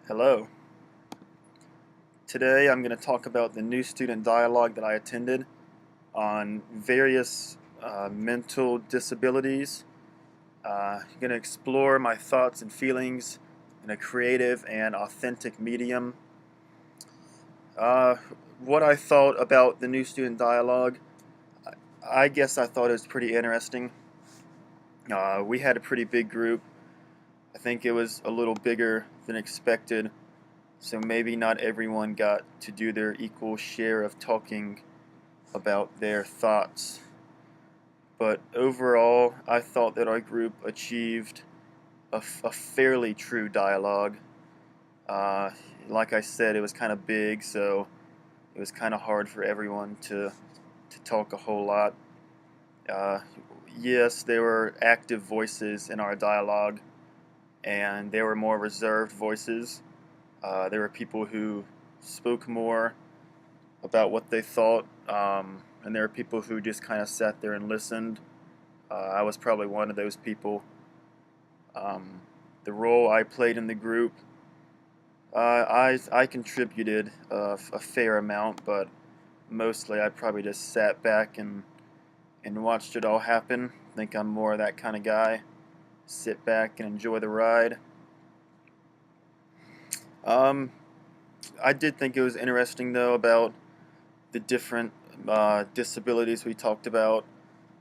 Hello. Today I'm going to talk about the new student dialogue that I attended on various mental disabilities. I'm going to explore my thoughts and feelings in a creative and authentic medium. Uh, what I thought about the new student dialogue, I guess I thought it was pretty interesting. We had a pretty big group. I think it was a little bigger than expected. So maybe not everyone got to do their equal share of talking about their thoughts. But overall, I thought that our group achieved a fairly true dialogue. Uh, like I said, it was kind of big, so it was kind of hard for everyone to talk a whole lot. Uh, yes, there were active voices in our dialogue, and there were more reserved voices. There were people who spoke more about what they thought, and there were people who just kind of sat there and listened. I was probably one of those people. Um, the role I played in the group, I contributed a fair amount, but mostly I probably just sat back and watched it all happen. I think I'm more of that kind of guy. Sit back and enjoy the ride. Um, I did think it was interesting though about the different disabilities we talked about.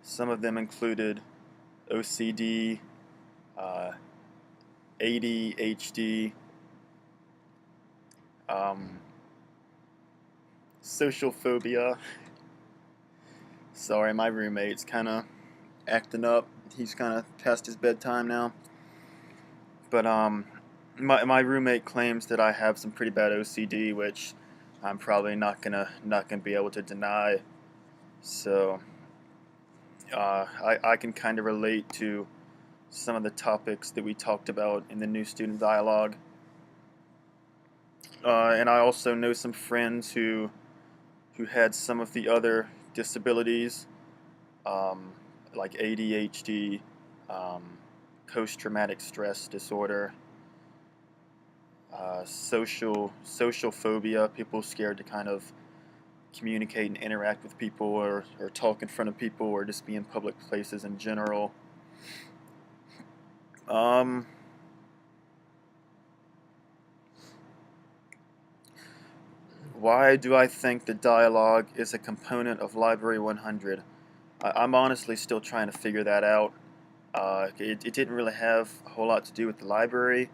Some of them included OCD, uh, ADHD, um, social phobia. Sorry, my roommate's kind of acting up. He's kind of past his bedtime now. But my roommate claims that I have some pretty bad OCD, which I'm probably not gonna be able to deny. So I can kind of relate to some of the topics that we talked about in the new student dialogue. And I also know some friends who had some of the other disabilities, um, like ADHD, um, post-traumatic stress disorder, social phobia, people scared to kind of communicate and interact with people or talk in front of people or just be in public places in general. Um, why do I think the dialogue is a component of Library 100? I'm honestly still trying to figure that out. It didn't really have a whole lot to do with the library.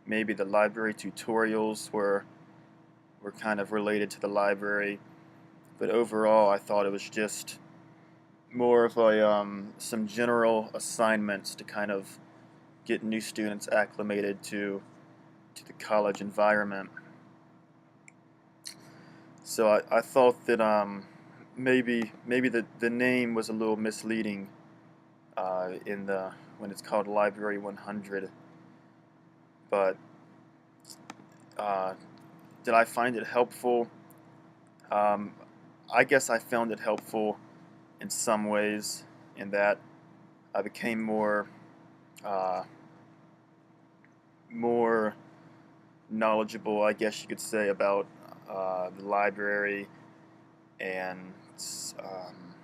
Maybe the library tutorials were kind of related to the library, but overall, I thought it was just more of a some general assignments to kind of get new students acclimated to the college environment. So I thought that maybe the name was a little misleading in the when it's called Library 100, but uh, did I find it helpful? Um, I guess I found it helpful in some ways, in that I became uh, more knowledgeable, I guess you could say, about the library and um,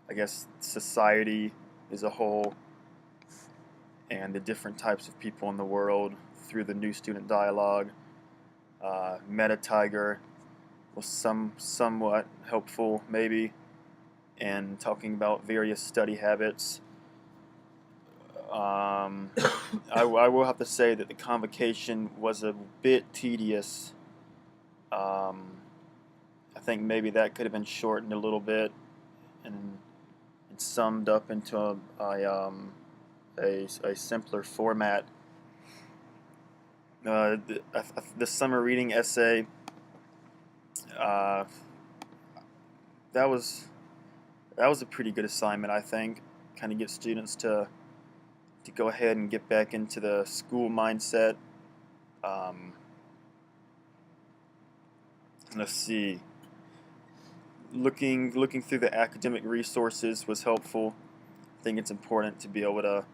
I guess society as a whole and the different types of people in the world through the new student dialogue. Meta Tiger was somewhat helpful, maybe, in talking about various study habits. I will have to say that the convocation was a bit tedious. Um, I think maybe that could have been shortened a little bit and summed up into a simpler format. The summer reading essay, uh, that was that was a pretty good assignment, I think. Kind of get students to go ahead and get back into the school mindset. Um, let's see. Looking through the academic resources was helpful. I think it's important to be able to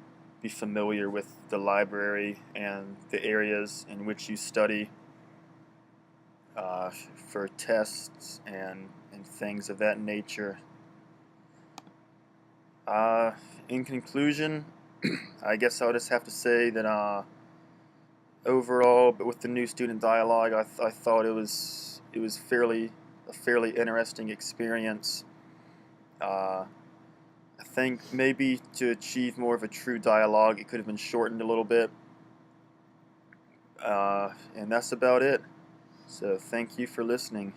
be familiar with the library and the areas in which you study for tests and things of that nature. In conclusion, I guess I'll just have to say that overall, but with the new student dialogue, I thought it was a fairly interesting experience. I think maybe to achieve more of a true dialogue, it could have been shortened a little bit. And that's about it. So thank you for listening.